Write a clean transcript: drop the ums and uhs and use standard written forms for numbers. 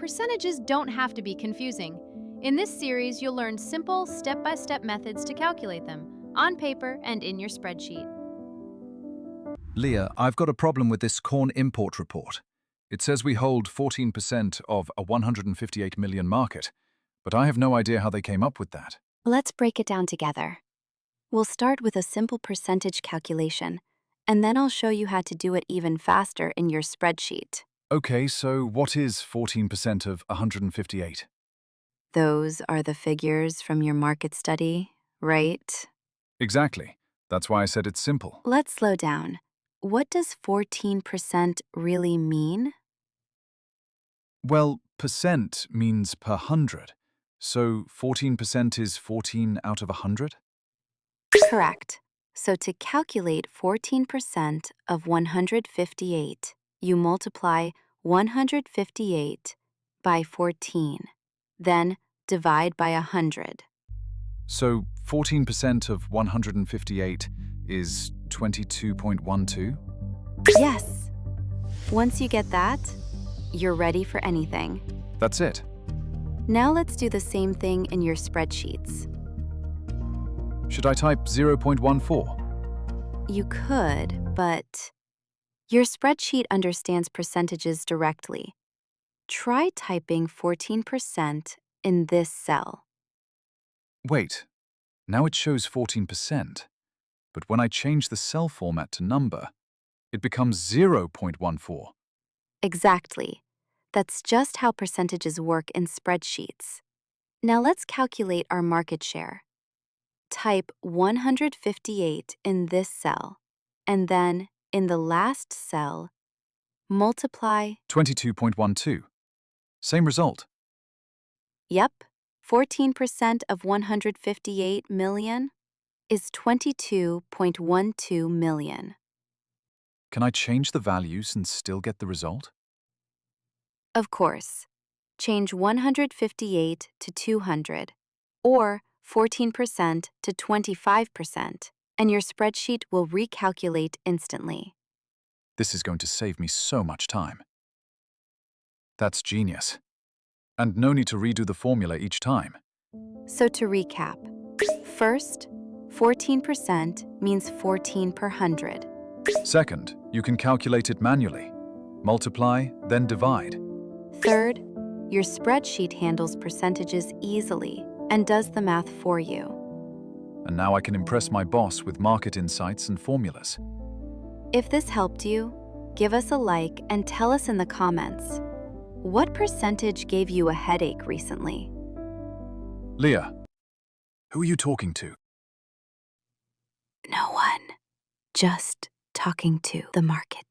percentages don't have to be confusing. In this series, you'll learn simple, step-by-step methods to calculate them, on paper and in your spreadsheet. Leah, I've got a problem with this corn import report. It says we hold 14% of a 158 million market, but I have no idea how they came up with that. Let's break it down together. We'll start with a simple percentage calculation, and then I'll show you how to do it even faster in your spreadsheet. Okay, so what is 14% of 158? Those are the figures from your market study, right? Exactly. That's why I said it's simple. Let's slow down. What does 14% really mean? Well, percent means per hundred. So 14% is 14 out of 100? Correct. So to calculate 14% of 158, you multiply 158 by 14, then divide by 100. So 14% of 158 is 22.12? Yes. Once you get that, you're ready for anything. That's it. Now let's do the same thing in your spreadsheets. Should I type 0.14? You could, but your spreadsheet understands percentages directly. Try typing 14% in this cell. Wait, now it shows 14%. But when I change the cell format to number, it becomes 0.14. Exactly. That's just how percentages work in spreadsheets. Now let's calculate our market share. Type 158 in this cell, and then in the last cell, multiply. 22.12. Same result. Yep, 14% of 158 million is 22.12 million. Can I change the values and still get the result? Of course, change 158 to 200, or 14% to 25%, and your spreadsheet will recalculate instantly. This is going to save me so much time. That's genius. And no need to redo the formula each time. So to recap, first, 14% means 14 per 100. Second, you can calculate it manually. Multiply, then divide. Third, your spreadsheet handles percentages easily and does the math for you. And now I can impress my boss with market insights and formulas. If this helped you, give us a like and tell us in the comments, what percentage gave you a headache recently? Leah, who are you talking to? No one. Just talking to the market.